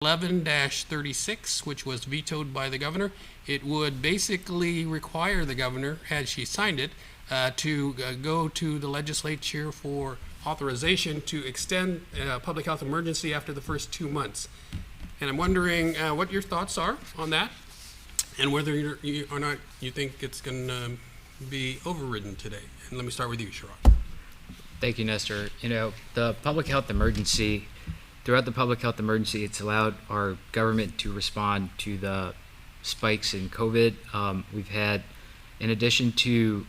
11-36, which was vetoed by the governor. It would basically require the governor, had she signed it, to go to the legislature for authorization to extend public health emergency after the first 2 months. And I'm wondering what your thoughts are on that, and whether you or not you think it's going to be overridden today. And let me start with you, Sherrod. Thank you, Nestor. You know, the public health emergency, throughout the public health emergency, it's allowed our government to respond to the spikes in COVID. We've had, in addition to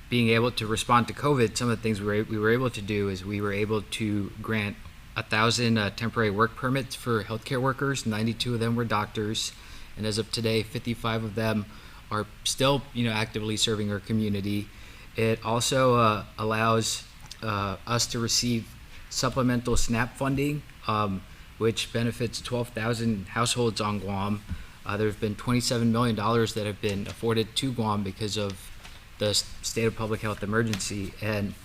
being able to respond to COVID, some of the things we were able to do is we were able to grant 1,000 temporary work permits for healthcare workers. 92 of them were doctors, and as of today, 55 of them are still, actively serving our community. It also allows us to receive supplemental SNAP funding, which benefits 12,000 households on Guam. There have been $27 million that have been afforded to Guam because of the state of public health emergency. And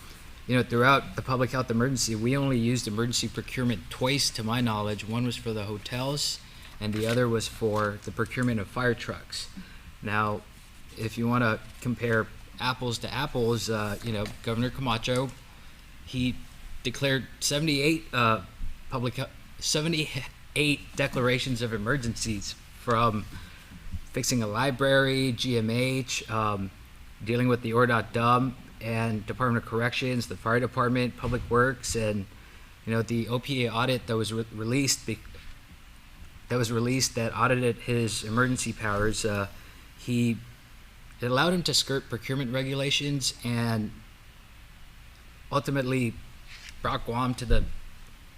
throughout the public health emergency, we only used emergency procurement twice, to my knowledge. One was for the hotels, and the other was for the procurement of fire trucks. Now, if you want to compare apples to apples, Governor Camacho, he declared 78 declarations of emergencies, from fixing a library, GMH, dealing with the Ordot-Dum and Department of Corrections, the Fire Department, Public Works, and the OPA audit that was released that audited his emergency powers. It allowed him to skirt procurement regulations and ultimately brought Guam to the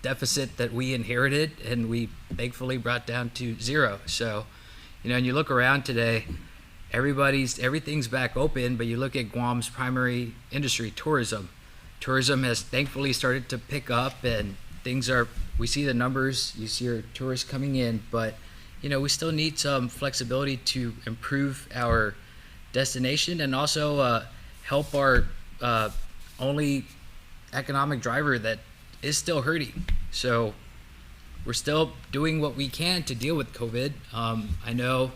deficit that we inherited, and we thankfully brought down to zero. So, and you look around today, everything's back open, but you look at Guam's primary industry, tourism. Tourism has thankfully started to pick up, and we see the numbers, you see our tourists coming in, but we still need some flexibility to improve our destination and also help our only economic driver that is still hurting. So we're still doing what we can to deal with COVID. I know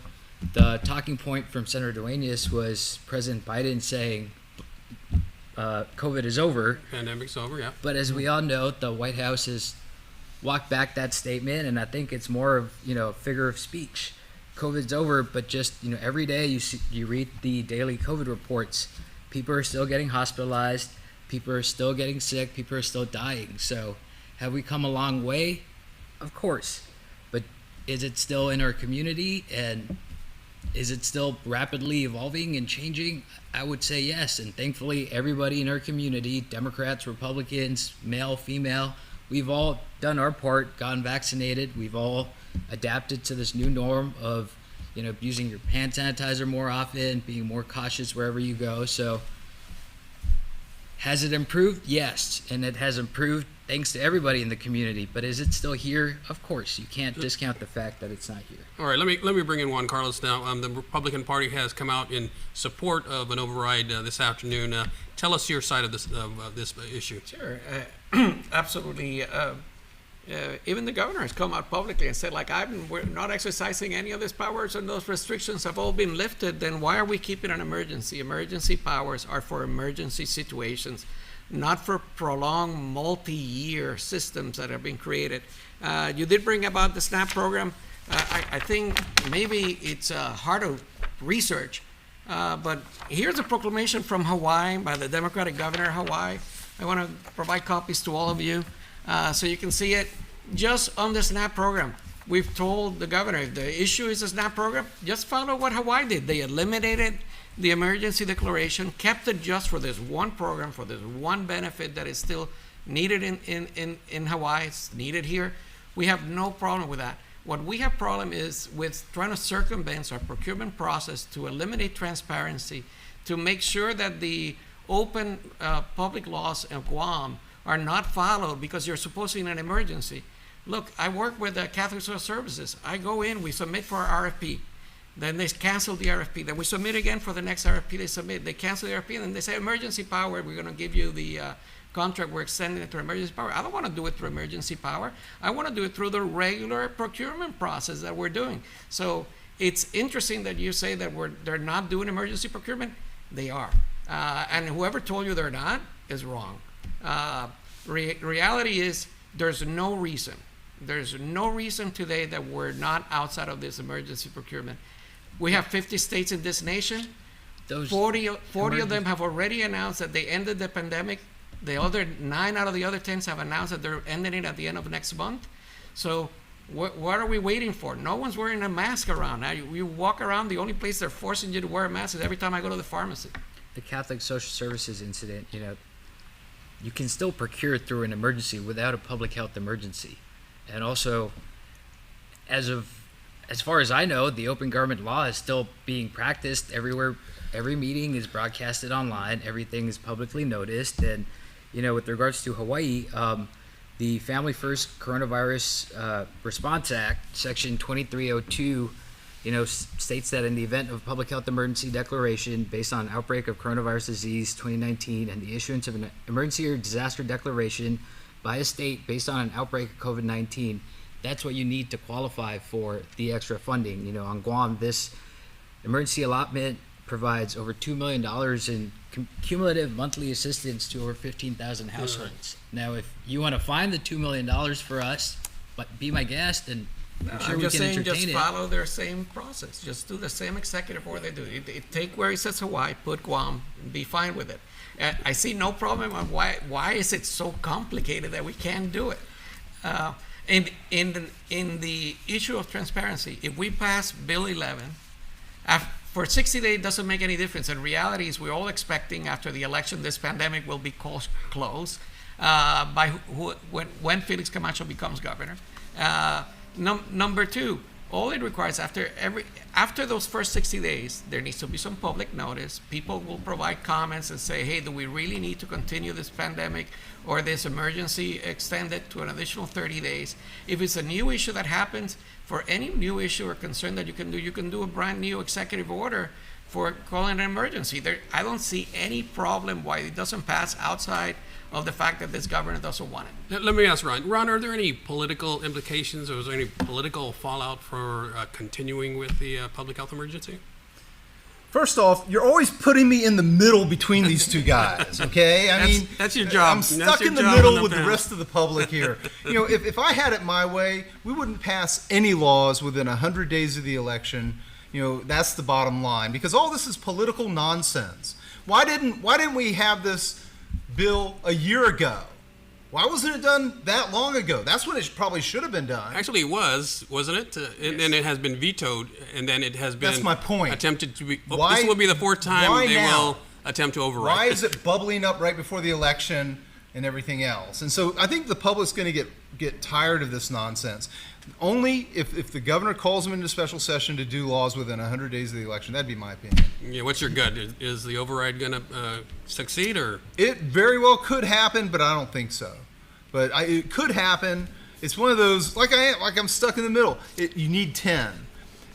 the talking point from Senator Duenas was President Biden saying COVID is over. Pandemic's over, yeah. But as we all know, the White House has walked back that statement, and I think it's more of a figure of speech. COVID's over, but just every day you read the daily COVID reports. People are still getting hospitalized. People are still getting sick. People are still dying. So have we come a long way? Of course. But is it still in our community, and is it still rapidly evolving and changing? I would say yes. And thankfully, everybody in our community, Democrats, Republicans, male, female, we've all done our part, gotten vaccinated. We've all adapted to this new norm of, using your hand sanitizer more often, being more cautious wherever you go. So has it improved? Yes. And it has improved thanks to everybody in the community. But is it still here? Of course. You can't discount the fact that it's not here. All right, let me bring in Juan Carlos now. The Republican Party has come out in support of an override this afternoon. Tell us your side of this issue. Sure, absolutely. Even the governor has come out publicly and said, we're not exercising any of these powers, and those restrictions have all been lifted. Then why are we keeping an emergency? Emergency powers are for emergency situations, not for prolonged multi-year systems that have been created. You did bring about the SNAP program. I think maybe it's hard to research, but here's a proclamation from Hawaii by the Democratic governor of Hawaii. I want to provide copies to all of you so you can see it. Just on the SNAP program, we've told the governor, if the issue is a SNAP program, just follow what Hawaii did. They eliminated the emergency declaration, kept it just for this one program, for this one benefit that is still needed in Hawaii, it's needed here. We have no problem with that. What we have problem is with trying to circumvent our procurement process to eliminate transparency, to make sure that the open public laws of Guam are not followed because you're supposed to in an emergency. Look, I work with Catholic Social Services. I go in, we submit for our RFP. Then they cancel the RFP. Then we submit again for the next RFP they submit. They cancel the RFP, and then they say, emergency power, we're going to give you the contract, we're extending it to emergency power. I don't want to do it through emergency power. I want to do it through the regular procurement process that we're doing. So it's interesting that you say that they're not doing emergency procurement. They are. And whoever told you they're not is wrong. Reality is there's no reason today that we're not outside of this emergency procurement. We have 50 states in this nation. 40 of them have already announced that they ended the pandemic. The other 9 out of the other 10 have announced that they're ending it at the end of next month. So what are we waiting for? No one's wearing a mask around. Now you walk around, the only place they're forcing you to wear a mask is every time I go to the pharmacy. The Catholic Social Services incident, you can still procure through an emergency without a public health emergency. And also, as far as I know, the open government law is still being practiced everywhere. Every meeting is broadcasted online. Everything is publicly noticed. And, with regards to Hawaii, the Family First Coronavirus Response Act, Section 2302, states that in the event of a public health emergency declaration based on outbreak of coronavirus disease 2019 and the issuance of an emergency or disaster declaration by a state based on an outbreak of COVID-19, that's what you need to qualify for the extra funding. On Guam, this emergency allotment provides over $2 million in cumulative monthly assistance to over 15,000 households. Now, if you want to find the $2 million for us, but be my guest, and I'm sure I'm we just can saying, entertain just it. follow their same process. Just do the same executive order they do. Take where it says Hawaii, put Guam, and be fine with it. I see no problem on why is it so complicated that we can't do it. In the issue of transparency, if we pass Bill 11, for 60 days, it doesn't make any difference. In reality, is we're all expecting after the election, this pandemic will be closed when Felix Camacho becomes governor. Number two, all it requires after those first 60 days, there needs to be some public notice. People will provide comments and say, hey, do we really need to continue this pandemic or this emergency extended to an additional 30 days? If it's a new issue that happens, for any new issue or concern that you can do a brand new executive order for calling an emergency. I don't see any problem why it doesn't pass outside of the fact that this governor doesn't want it. Let me ask Ron. Ron, are there any political implications, or is there any political fallout for continuing with the public health emergency? First off, you're always putting me in the middle between these two guys, okay? That's your job. I'm stuck in the job middle on with the panel. rest of the public here. If I had it my way, we wouldn't pass any laws within 100 days of the election. That's the bottom line, because all this is political nonsense. Why didn't we have this bill a year ago? Why wasn't it done that long ago? That's when it probably should have been done. Actually, it wasn't it? And it has been vetoed, and then it has been That's my point. attempted to be. Why- This will be the fourth time why they now? will attempt to override. Why is it bubbling up right before the election and everything else? And so I think the public's going to get tired of this nonsense. Only if the governor calls them into special session to do laws within 100 days of the election. That'd be my opinion. Yeah, what's your gut? Is the override going to succeed, or? It very well could happen, but I don't think so. But it could happen. It's one of those, like I'm stuck in the middle. You need 10.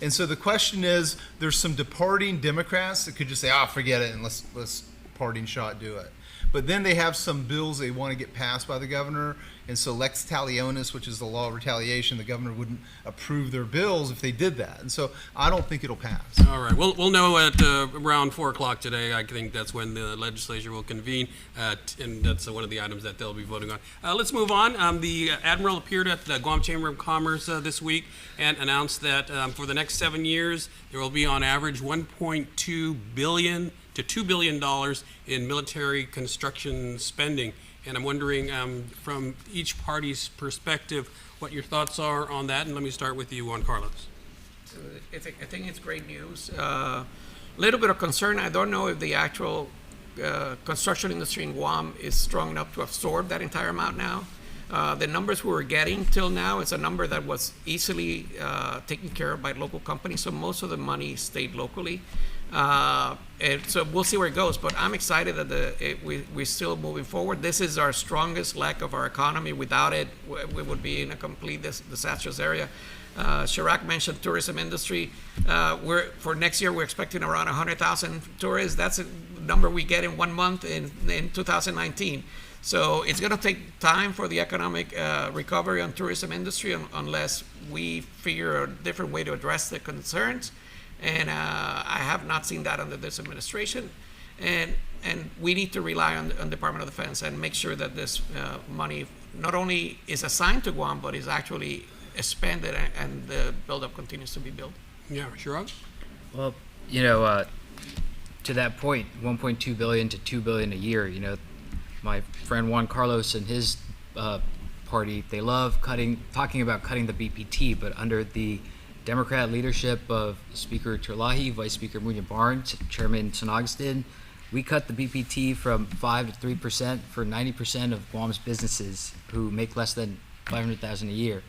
And so the question is, there's some departing Democrats that could just say, forget it, and let's parting shot do it. But then they have some bills they want to get passed by the governor, and so lex talionis, which is the law of retaliation, the governor wouldn't approve their bills if they did that. And so I don't think it'll pass. All right. We'll know at around 4 o'clock today. I think that's when the legislature will convene, and that's one of the items that they'll be voting on. Let's move on. The admiral appeared at the Guam Chamber of Commerce this week and announced that for the next 7 years, there will be on average $1.2 billion to $2 billion in military construction spending. And I'm wondering, from each party's perspective, what your thoughts are on that. And let me start with you, Juan Carlos. I think it's great news. Little bit of concern. I don't know if the actual construction industry in Guam is strong enough to absorb that entire amount now. The numbers we were getting till now is a number that was easily taken care of by local companies, so most of the money stayed locally. And so we'll see where it goes, but I'm excited that we're still moving forward. This is our strongest leg of our economy. Without it, we would be in a complete disastrous area. Chirac mentioned tourism industry. For next year, we're expecting around 100,000 tourists. That's a number we get in 1 month in 2019. So it's going to take time for the economic recovery on tourism industry unless we figure a different way to address the concerns. And I have not seen that under this administration. And we need to rely on Department of Defense and make sure that this money not only is assigned to Guam, but is actually expanded and the buildup continues to be built. Yeah, Chirag? Well, to that point, 1.2 billion to 2 billion a year, my friend Juan Carlos and his party, they love talking about cutting the BPT, but under the Democrat leadership of Speaker Terlahi, Vice Speaker Munya Barnes, Chairman Sonagston, we cut the BPT from 5 to 3% for 90% of Guam's businesses who make less than $500,000 a year.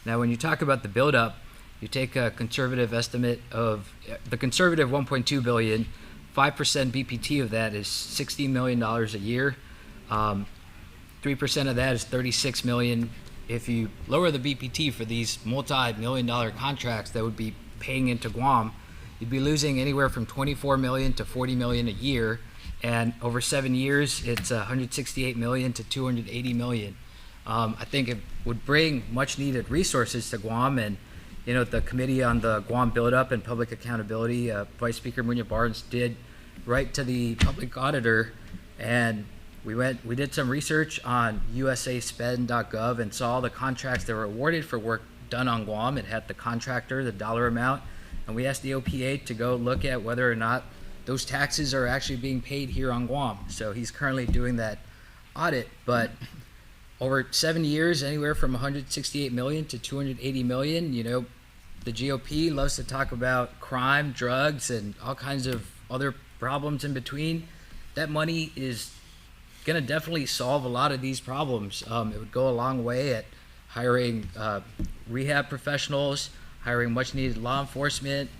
Now, when you talk about the buildup, you take a conservative estimate of the conservative 1.2 billion, 5% BPT of that is $60 million a year. 3% of that is $36 million. If you lower the BPT for these multi-million-dollar contracts that would be paying into Guam, you'd be losing anywhere from 24 million to 40 million a year, and over 7 years, it's 168 million to 280 million. I think it would bring much-needed resources to Guam, and the Committee on the Guam Buildup and Public Accountability, Vice Speaker Munya Barnes did write to the public auditor, and we did some research on usaspend.gov and saw the contracts that were awarded for work done on Guam. It had the contractor, the dollar amount, and we asked the OPA to go look at whether or not those taxes are actually being paid here on Guam. So he's currently doing that audit, but over 7 years, anywhere from 168 million to 280 million, the GOP loves to talk about crime, drugs, and all kinds of other problems in between. That money is going to definitely solve a lot of these problems. It would go a long way at hiring rehab professionals, hiring much needed law enforcement.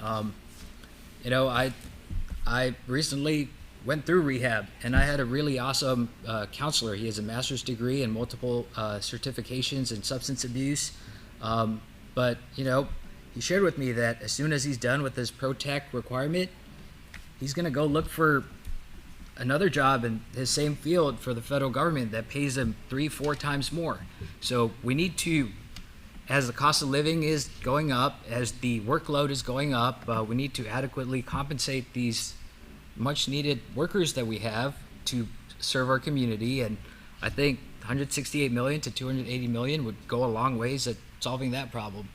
I recently went through rehab, and I had a really awesome counselor. He has a master's degree and multiple certifications in substance abuse. But he shared with me that as soon as he's done with his ProTech requirement, he's going to go look for another job in his same field for the federal government that pays him 3-4 times more. So we need to, as the cost of living is going up, as the workload is going up, we need to adequately compensate these much needed workers that we have to serve our community. And I think 168 million to 280 million would go a long ways at solving that problem.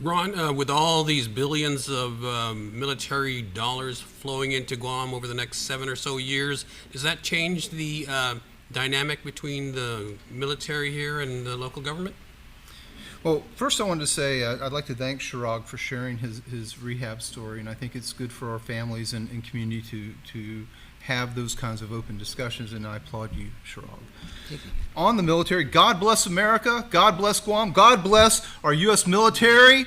Ron, with all these billions of military dollars flowing into Guam over the next 7 or so years, does that change the dynamic between the military here and the local government? Well, first I wanted to say I'd like to thank Chirag for sharing his rehab story, and I think it's good for our families and community to have those kinds of open discussions, and I applaud you, Chirag. On the military, God bless America, God bless Guam, God bless our U.S. military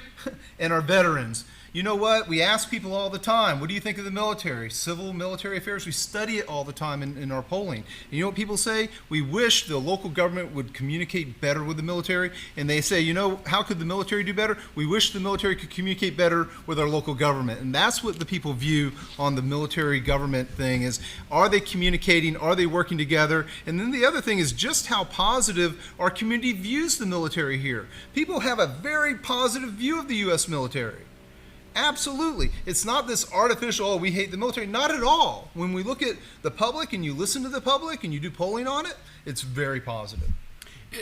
and our veterans. You know what? We ask people all the time, what do you think of the military? Civil military affairs, we study it all the time in our polling. And you know what people say? We wish the local government would communicate better with the military. And they say, how could the military do better? We wish the military could communicate better with our local government. And that's what the people view on the military government thing is, are they communicating? Are they working together? And then the other thing is just how positive our community views the military here. People have a very positive view of the U.S. military. Absolutely. It's not this artificial, we hate the military. Not at all. When we look at the public and you listen to the public and you do polling on it, it's very positive.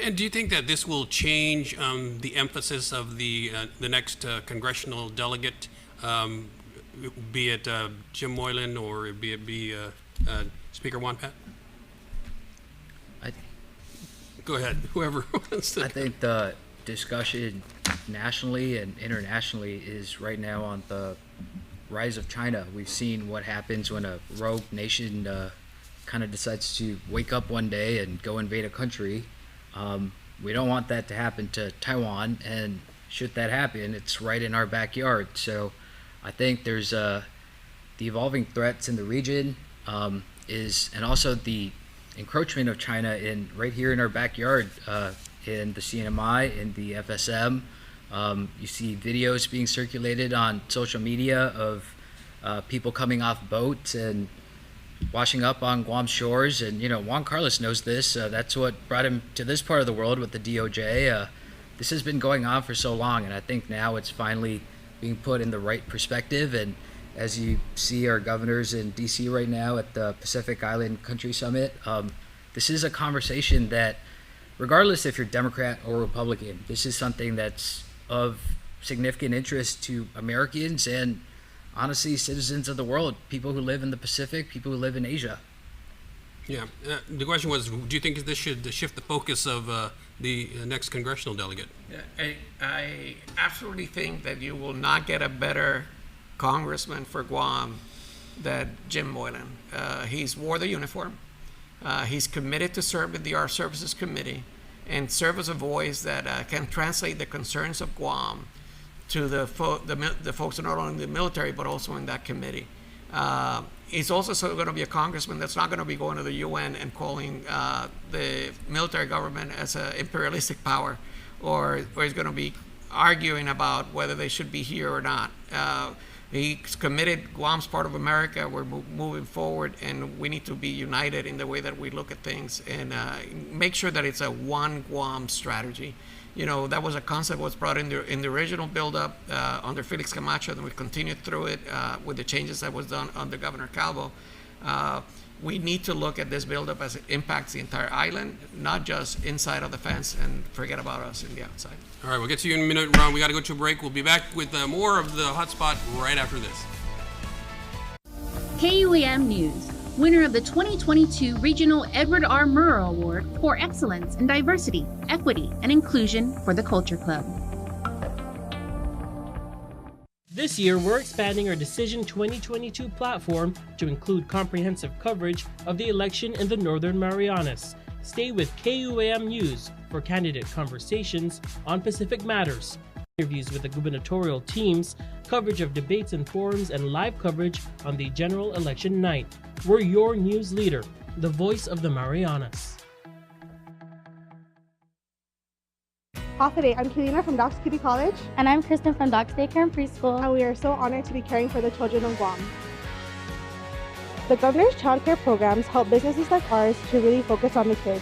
And do you think that this will change the emphasis of the next congressional delegate, be it Jim Moylan or be it Speaker Juan Pat? Go ahead, whoever wants to. I think the discussion nationally and internationally is right now on the rise of China. We've seen what happens when a rogue nation kind of decides to wake up one day and go invade a country. We don't want that to happen to Taiwan, and should that happen, it's right in our backyard. So I think there's the evolving threats in the region and also the encroachment of China right here in our backyard. In the CNMI, in the FSM. You see videos being circulated on social media of people coming off boats and washing up on Guam shores. And, Juan Carlos knows this. That's what brought him to this part of the world with the DOJ. This has been going on for so long, and I think now it's finally being put in the right perspective. And as you see our governors in D.C. right now at the Pacific Island Country Summit, this is a conversation that, regardless if you're Democrat or Republican, this is something that's of significant interest to Americans and, honestly, citizens of the world, people who live in the Pacific, people who live in Asia. Yeah. The question was, do you think this should shift the focus of the next congressional delegate? I absolutely think that you will not get a better congressman for Guam than Jim Moylan. He's wore the uniform. He's committed to serve in the Armed Services Committee and serve as a voice that can translate the concerns of Guam to the folks not only in the military but also in that committee. He's also going to be a congressman that's not going to be going to the UN and calling the military government as an imperialistic power, or he's going to be arguing about whether they should be here or not. He's committed. Guam's part of America. We're moving forward, and we need to be united in the way that we look at things and make sure that it's a one Guam strategy. That was a concept that was brought in the original build-up under Felix Camacho, and we continued through it with the changes that was done under Governor Calvo. We need to look at this build-up as it impacts the entire island, not just inside of the fence, and forget about us in the outside. All right, we'll get to you in a minute, Ron. We got to go to a break. We'll be back with more of the Hotspot right after this. KUAM News, winner of the 2022 Regional Edward R. Murrow Award for Excellence in Diversity, Equity, and Inclusion for the Culture Club. This year, we're expanding our Decision 2022 platform to include comprehensive coverage of the election in the Northern Marianas. Stay with KUAM News for candidate conversations on Pacific matters, interviews with the gubernatorial teams, coverage of debates and forums, and live coverage on the general election night. We're your news leader, the voice of the Marianas. Today, I'm Kelina from Doc's Kitty College. And I'm Kristen from Doc's Daycare and Preschool. And we are so honored to be caring for the children of Guam. The Governor's Child Care programs help businesses like ours to really focus on the kids.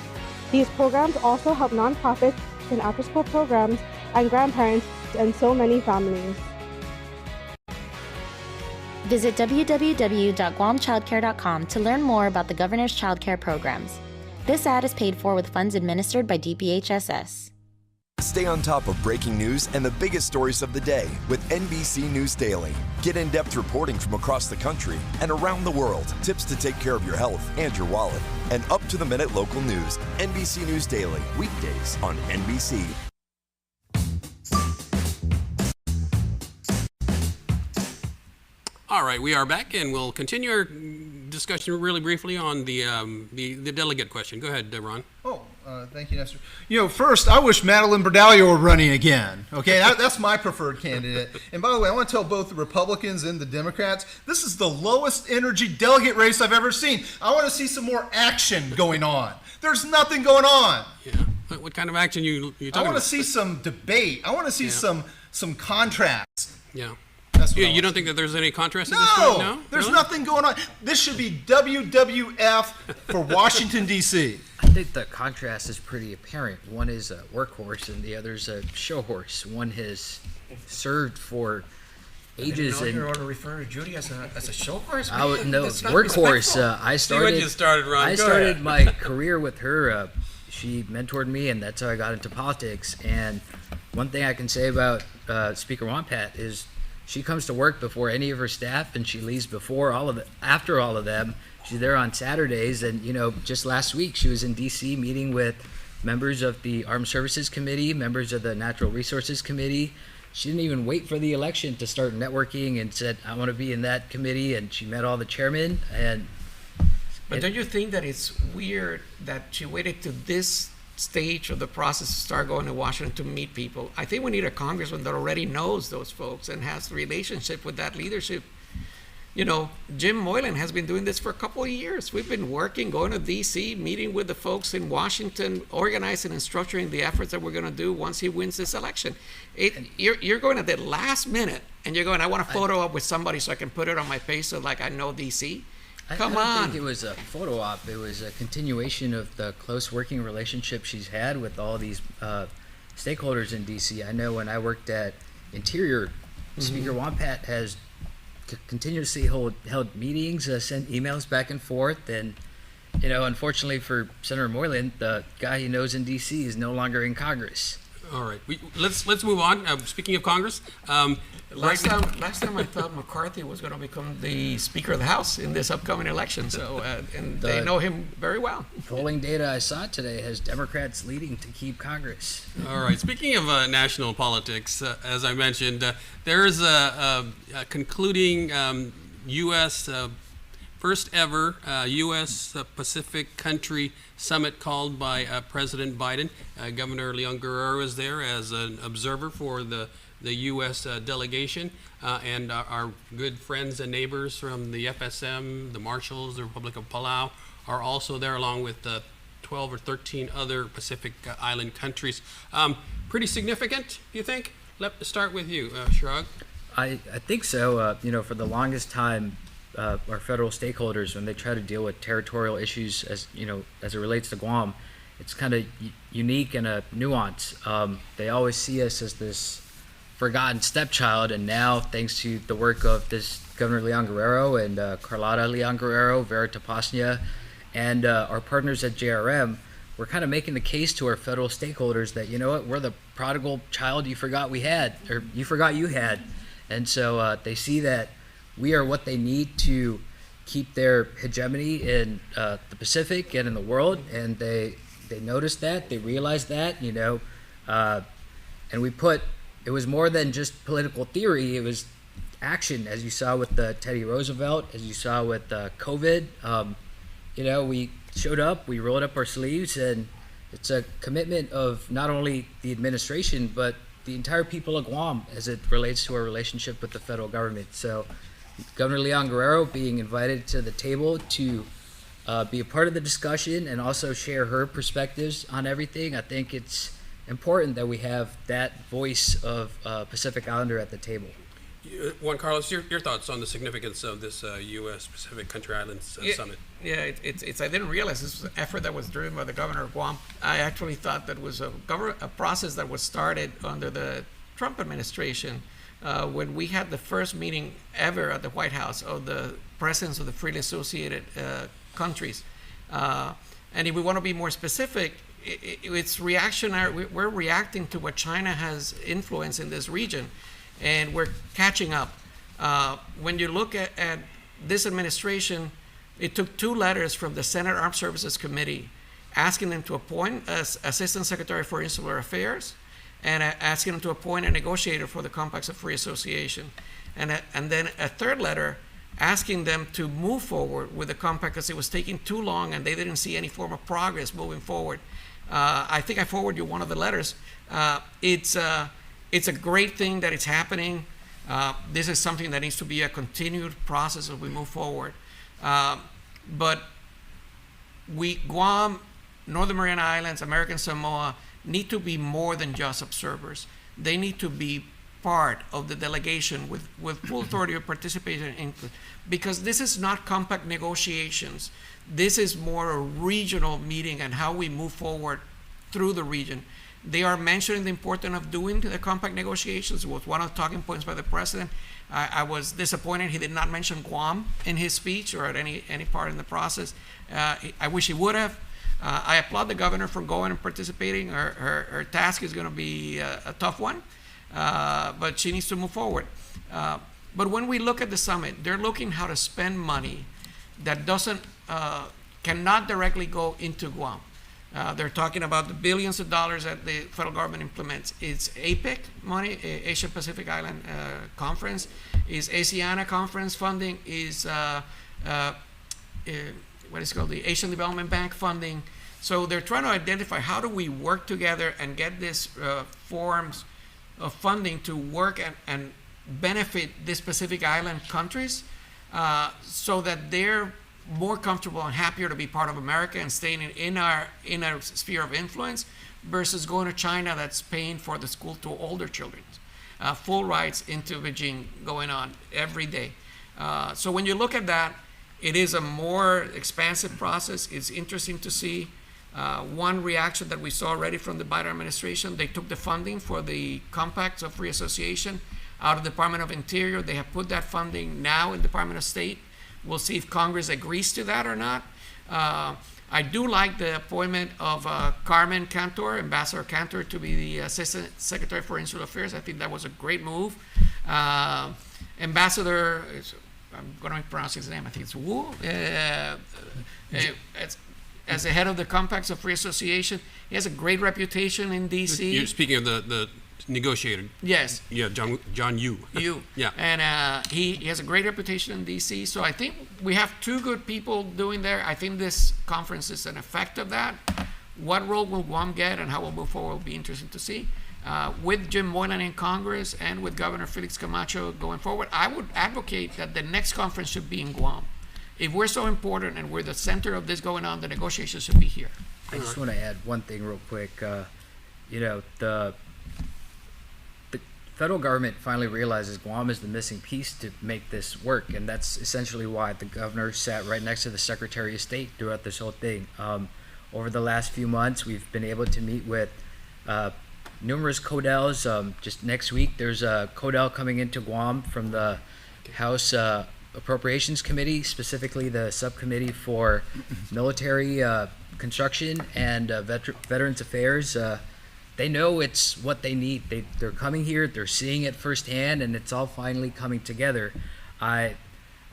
These programs also help nonprofits and after-school programs and grandparents and so many families. Visit www.guamchildcare.com to learn more about the Governor's Child Care programs. This ad is paid for with funds administered by DPHSS. Stay on top of breaking news and the biggest stories of the day with NBC News Daily. Get in-depth reporting from across the country and around the world, tips to take care of your health and your wallet, and up-to-the-minute local news. NBC News Daily, weekdays on NBC. All right, we are back, and we'll continue our discussion really briefly on the delegate question. Go ahead, Ron. Thank you, Nestor. First, I wish Madeline Berdalio were running again. Okay, that's my preferred candidate. And by the way, I want to tell both the Republicans and the Democrats, this is the lowest energy delegate race I've ever seen. I want to see some more action going on. There's nothing going on. Yeah. What kind of action you talking about? I want to see some debate. I want to see some contracts. Yeah. You don't think that there's any contrast at this point? No, there's really? nothing going on. This should be WWF for Washington, D.C. I think the contrast is pretty apparent. One is a workhorse and the other's a show horse. One has served for ages. You're going to refer to Judy as a show horse? No, workhorse. I started my career with her. She mentored me, and that's how I got into politics. And one thing I can say about Speaker Wampat is she comes to work before any of her staff, and she leaves after all of them. She's there on Saturdays, and just last week she was in D.C. meeting with members of the Armed Services Committee, members of the Natural Resources Committee. She didn't even wait for the election to start networking and said, I want to be in that committee, and she met all the chairmen. But don't you think that it's weird that she waited to this stage of the process to start going to Washington to meet people? I think we need a congressman that already knows those folks and has a relationship with that leadership. Jim Moylan has been doing this for a couple of years. We've been working, going to D.C., meeting with the folks in Washington, organizing and structuring the efforts that we're going to do once he wins this election. You're going at the last minute, and you're going, I want a photo up with somebody so I can put it on my face so like I know D.C. Come I don't on. think it was a photo op. It was a continuation of the close working relationship she's had with all these stakeholders in D.C. I know when I worked at Interior, Speaker Wampat has continuously held meetings, sent emails back and forth, and unfortunately for Senator Moylan, the guy he knows in D.C. is no longer in Congress. All right, let's move on. Speaking of Congress, Last time I thought McCarthy was going to become the Speaker of the House in this upcoming election. So, and they know him very well. Polling data I saw today has Democrats leading to keep Congress. All right. Speaking of national politics, as I mentioned, there is a concluding U.S. First ever U.S. Pacific country summit called by President Biden. Governor Leon Guerrero is there as an observer for the U.S. Delegation, and our good friends and neighbors from the FSM, the Marshalls, the Republic of Palau are also there, along with 12 or 13 other Pacific Island countries. Pretty significant, you think? Let's start with you, Chirag. I think so. For the longest time, our federal stakeholders, when they try to deal with territorial issues, as it relates to Guam, it's kind of unique and a nuance. They always see us as this forgotten stepchild, and now, thanks to the work of this Governor Leon Guerrero and Carlotta Leon Guerrero, Vera Tapasnia, and our partners at JRM, we're kind of making the case to our federal stakeholders that, we're the prodigal child you forgot we had, or you forgot you had. And so they see that we are what they need to keep their hegemony in the Pacific and in the world, and they notice that, they realize that, and it was more than just political theory, it was action, as you saw with Teddy Roosevelt, as you saw with COVID. We showed up, we rolled up our sleeves, and it's a commitment of not only the administration, but the entire people of Guam as it relates to our relationship with the federal government. So Governor Leon Guerrero being invited to the table to be a part of the discussion and also share her perspectives on everything, I think it's important that we have that voice of Pacific Islander at the table. Juan Carlos, your thoughts on the significance of this U.S. Pacific Country Islands Summit? Yeah, it's. I didn't realize this was an effort that was driven by the governor of Guam. I actually thought that was a process that was started under the Trump administration when we had the first meeting ever at the White House of the presidents of the freely associated countries. And if we want to be more specific, it's reactionary. We're reacting to what China has influenced in this region, and we're catching up. When you look at this administration, it took 2 letters from the Senate Armed Services Committee asking them to appoint an Assistant Secretary for Insular Affairs and asking them to appoint a negotiator for the Compacts of Free Association. And then a 3rd letter asking them to move forward with the compact because it was taking too long and they didn't see any form of progress moving forward. I think I forwarded you one of the letters. It's a great thing that it's happening. This is something that needs to be a continued process as we move forward. But Guam, Northern Mariana Islands, American Samoa need to be more than just observers. They need to be part of the delegation with full authority of participation because this is not compact negotiations. This is more a regional meeting and how we move forward through the region. They are mentioning the importance of doing the compact negotiations. It was one of the talking points by the president. I was disappointed he did not mention Guam in his speech or at any part in the process. I wish he would have. I applaud the governor for going and participating. Her task is going to be a tough one, but she needs to move forward. But when we look at the summit, they're looking how to spend money that cannot directly go into Guam. They're talking about the billions of dollars that the federal government implements. It's APEC money, Asia Pacific Island Conference, is ASEAN conference funding, is what is called the Asian Development Bank funding. So they're trying to identify how do we work together and get these forms of funding to work and benefit these Pacific Island countries so that they're more comfortable and happier to be part of America and staying in our sphere of influence versus going to China that's paying for the school to older children. Full rides into Beijing going on every day. So when you look at that, It is a more expansive process. It's interesting to see one reaction that we saw already from the Biden administration. They took the funding for the compacts of free association out of the Department of Interior. They have put that funding now in the Department of State. We'll see if Congress agrees to that or not. I do like the appointment of Carmen Cantor, Ambassador Cantor, to be the Assistant Secretary for Insular Affairs. I think that was a great move. Ambassador, I'm going to pronounce his name, I think it's Wu, as the head of the Compacts of Free Association. He has a great reputation in D.C. You're speaking of the negotiator. Yes. Yeah, John Yu. Yu. Yeah. And he has a great reputation in D.C. So I think we have two good people doing there. I think this conference is an effect of that. What role will Guam get and how we'll move forward will be interesting to see. With Jim Moylan in Congress and with Governor Felix Camacho going forward, I would advocate that the next conference should be in Guam. If we're so important and we're the center of this going on, the negotiations should be here. I just want to add one thing real quick. The federal government finally realizes Guam is the missing piece to make this work, and that's essentially why the governor sat right next to the Secretary of State throughout this whole thing. Over the last few months, we've been able to meet with numerous CODELs. Just next week, there's a CODEL coming into Guam from the House Appropriations Committee, specifically the subcommittee for military construction and Veterans Affairs. They know it's what they need. They're coming here, they're seeing it firsthand, and it's all finally coming together. I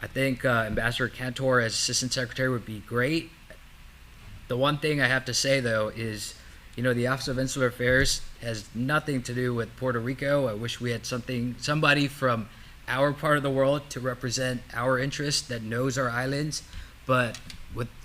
think Ambassador Cantor as Assistant Secretary would be great. The one thing I have to say, though, is the Office of Insular Affairs has nothing to do with Puerto Rico. I wish we had somebody from our part of the world to represent our interests that knows our islands. But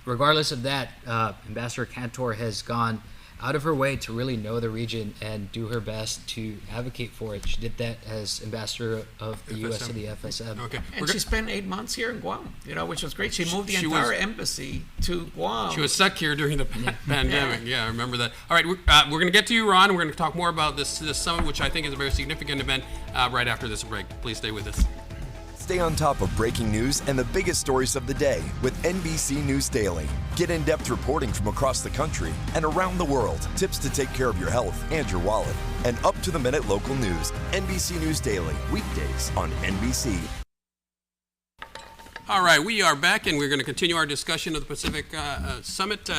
regardless of that, Ambassador Cantor has gone out of her way to really know the region and do her best to advocate for it. She did that as ambassador of the U.S. to the FSM. Okay. And she spent 8 months here in Guam, which was great. She moved the entire embassy to Guam. She was stuck here during the pandemic. Yeah, I remember that. All right, we're going to get to you, Ron. We're going to talk more about this summit, which I think is a very significant event, right after this break. Please stay with us. Stay on top of breaking news and the biggest stories of the day with NBC News Daily. Get in-depth reporting from across the country and around the world, tips to take care of your health and your wallet, and up-to-the-minute local news. NBC News Daily, weekdays on NBC. All right, we are back, and we're going to continue our discussion of the Pacific Summit.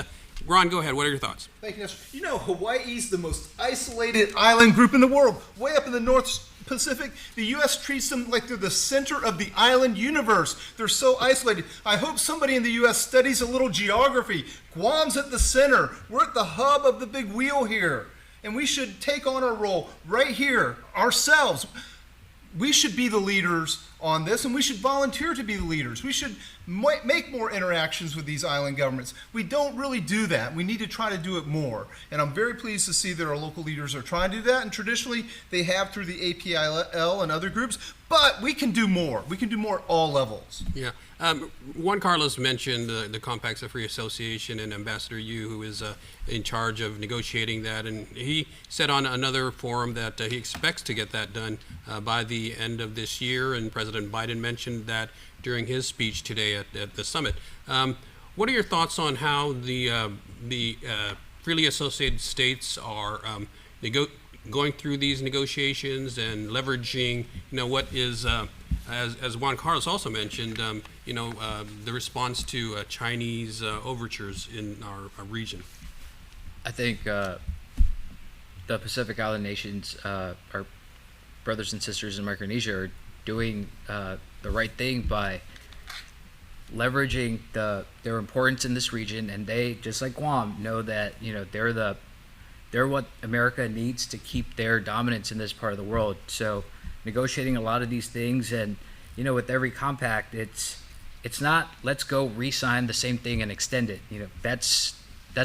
Ron, go ahead. What are your thoughts? Thank you, Nestor. Hawaii's the most isolated island group in the world, way up in the North Pacific. The U.S. treats them like they're the center of the island universe. They're so isolated. I hope somebody in the U.S. studies a little geography. Guam's at the center. We're at the hub of the big wheel here. And we should take on our role right here ourselves. We should be the leaders on this, and we should volunteer to be the leaders. We should make more interactions with these island governments. We don't really do that. We need to try to do it more. And I'm very pleased to see that our local leaders are trying to do that, and traditionally they have through the APIL and other groups, but we can do more. We can do more at all levels. Yeah. Juan Carlos mentioned the Compacts of Free Association and Ambassador Yu, who is in charge of negotiating that, and he said on another forum that he expects to get that done by the end of this year, and President Biden mentioned that during his speech today at the summit. What are your thoughts on how the freely associated states are going through these negotiations and leveraging, what is, as Juan Carlos also mentioned, the response to Chinese overtures in our region? I think the Pacific Island nations, our brothers and sisters in Micronesia, are doing the right thing by leveraging their importance in this region, and they, just like Guam, know that they're what America needs to keep their dominance in this part of the world. So negotiating a lot of these things, and with every compact, it's not let's go re-sign the same thing and extend it. That's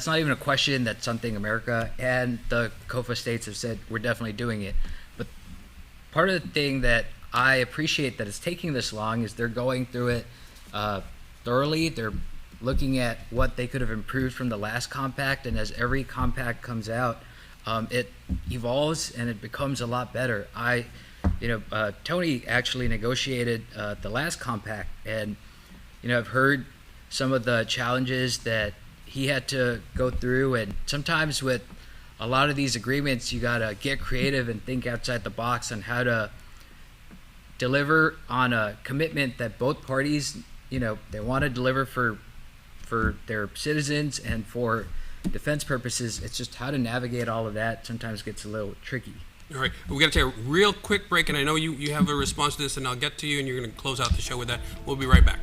not even a question. That's something America and the COFA states have said we're definitely doing it. But part of the thing that I appreciate that it's taking this long is they're going through it thoroughly. They're looking at what they could have improved from the last compact, and as every compact comes out, it evolves and it becomes a lot better. Tony actually negotiated the last compact, and I've heard some of the challenges that he had to go through, and sometimes with a lot of these agreements, you gotta get creative and think outside the box on how to deliver on a commitment that both parties, they want to deliver for their citizens and for defense purposes. It's just how to navigate all of that sometimes gets a little tricky. All right, we got to take a real quick break, and I know you have a response to this, and I'll get to you, and you're going to close out the show with that. We'll be right back.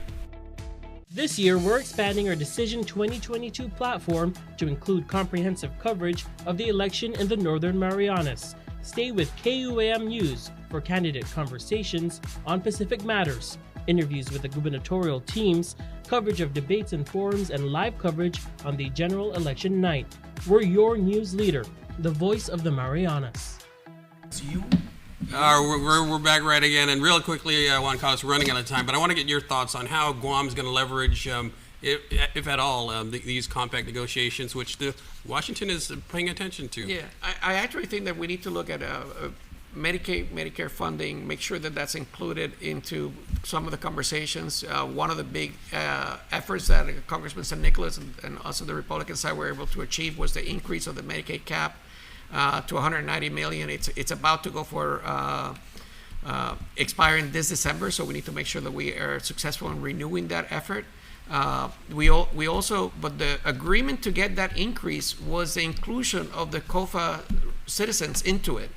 This year, we're expanding our Decision 2022 platform to include comprehensive coverage of the election in the Northern Marianas. Stay with KUAM News for candidate conversations on Pacific matters, interviews with the gubernatorial teams, coverage of debates and forums, and live coverage on the general election night. We're your news leader, the voice of the Marianas. We're back right again, and real quickly, Juan Carlos, we're running out of time, but I want to get your thoughts on how Guam is going to leverage, if at all, these compact negotiations, which Washington is paying attention to. Yeah, I actually think that we need to look at Medicare funding, make sure that that's included into some of the conversations. One of the big efforts that Congressman San Nicolas and also the Republican side were able to achieve was the increase of the Medicaid cap to 190 million. It's about to go for expiring this December, so we need to make sure that we are successful in renewing that effort. We also, but the agreement to get that increase was the inclusion of the COFA citizens into it.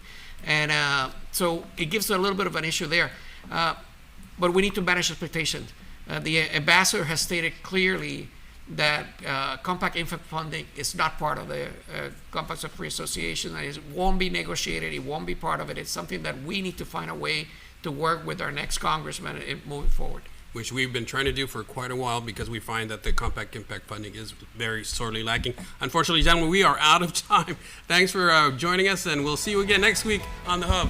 And so it gives a little bit of an issue there. But we need to manage expectations. The ambassador has stated clearly that compact infant funding is not part of the Compacts of Free Association. And it won't be negotiated. It won't be part of it. It's something that we need to find a way to work with our next congressman in moving forward. Which we've been trying to do for quite a while because we find that the compact impact funding is very sorely lacking. Unfortunately, gentlemen, we are out of time. Thanks for joining us, and we'll see you again next week on The Hub.